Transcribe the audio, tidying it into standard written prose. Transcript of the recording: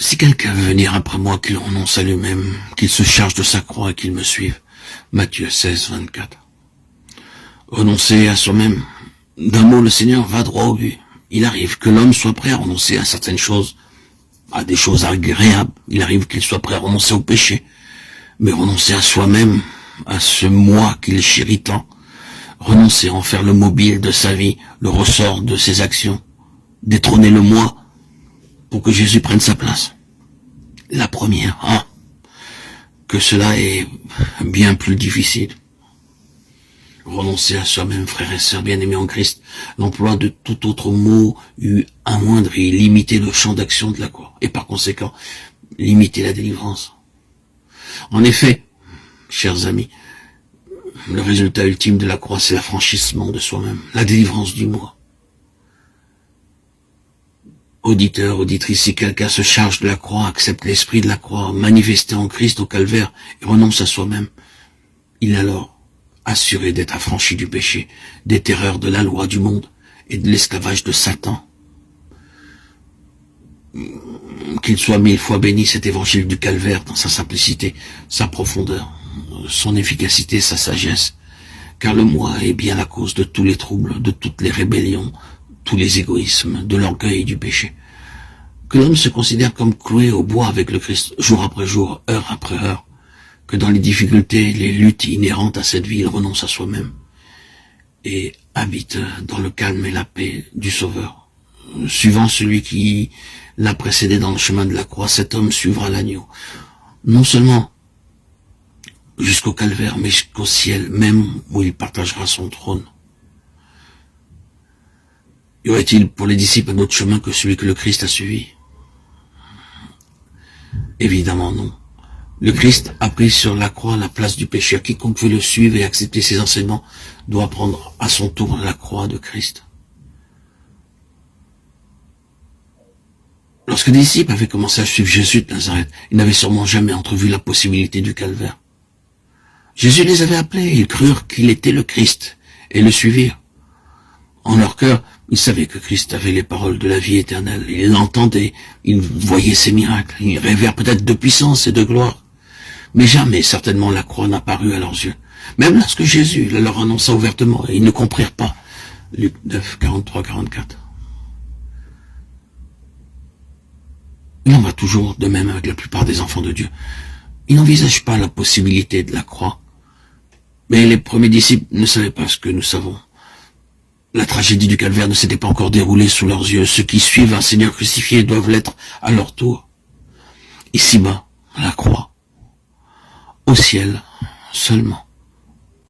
Si quelqu'un veut venir après moi, qu'il renonce à lui-même, qu'il se charge de sa croix et qu'il me suive. Matthieu 16, 24. Renoncer à soi-même. D'un mot, le Seigneur va droit au but. Il arrive que l'homme soit prêt à renoncer à certaines choses, à des choses agréables. Il arrive qu'il soit prêt à renoncer au péché. Mais renoncer à soi-même, à ce moi qu'il chérit tant, renoncer à en faire le mobile de sa vie, le ressort de ses actions, détrôner le moi pour que Jésus prenne sa place. La première, que cela est bien plus difficile. Renoncer à soi-même, frères et sœurs bien-aimés en Christ, l'emploi de tout autre mot eût amoindri, limité le champ d'action de la croix, et par conséquent, limiter la délivrance. En effet, chers amis, le résultat ultime de la croix, c'est l'affranchissement de soi-même, la délivrance du moi. Auditeur, auditrice, si quelqu'un se charge de la croix, accepte l'esprit de la croix, manifesté en Christ au calvaire, et renonce à soi-même, il est alors assuré d'être affranchi du péché, des terreurs de la loi du monde et de l'esclavage de Satan. Qu'il soit 1000 fois béni cet évangile du calvaire dans sa simplicité, sa profondeur, son efficacité, sa sagesse, car le moi est bien la cause de tous les troubles, de toutes les rébellions, tous les égoïsmes, de l'orgueil et du péché. Que l'homme se considère comme cloué au bois avec le Christ, jour après jour, heure après heure, que dans les difficultés, les luttes inhérentes à cette vie, il renonce à soi-même et habite dans le calme et la paix du Sauveur. Suivant celui qui l'a précédé dans le chemin de la croix, cet homme suivra l'agneau. Non seulement jusqu'au calvaire, mais jusqu'au ciel, même où il partagera son trône. Y aurait-il pour les disciples un autre chemin que celui que le Christ a suivi? Évidemment non. Le Christ a pris sur la croix la place du pécheur. Quiconque veut le suivre et accepter ses enseignements doit prendre à son tour la croix de Christ. Lorsque les disciples avaient commencé à suivre Jésus de Nazareth, ils n'avaient sûrement jamais entrevu la possibilité du calvaire. Jésus les avait appelés, ils crurent qu'il était le Christ et le suivirent. En leur cœur, ils savaient que Christ avait les paroles de la vie éternelle. Ils l'entendaient, ils voyaient ses miracles, ils rêvèrent peut-être de puissance et de gloire. Mais jamais, certainement, la croix n'a paru à leurs yeux. Même lorsque Jésus leur annonça ouvertement, et ils ne comprirent pas. Luc 9, 43, 44. Il en va toujours de même avec la plupart des enfants de Dieu. Ils n'envisagent pas la possibilité de la croix. Mais les premiers disciples ne savaient pas ce que nous savons. La tragédie du calvaire ne s'était pas encore déroulée sous leurs yeux. Ceux qui suivent un Seigneur crucifié doivent l'être à leur tour. Ici-bas, la croix. Au ciel seulement.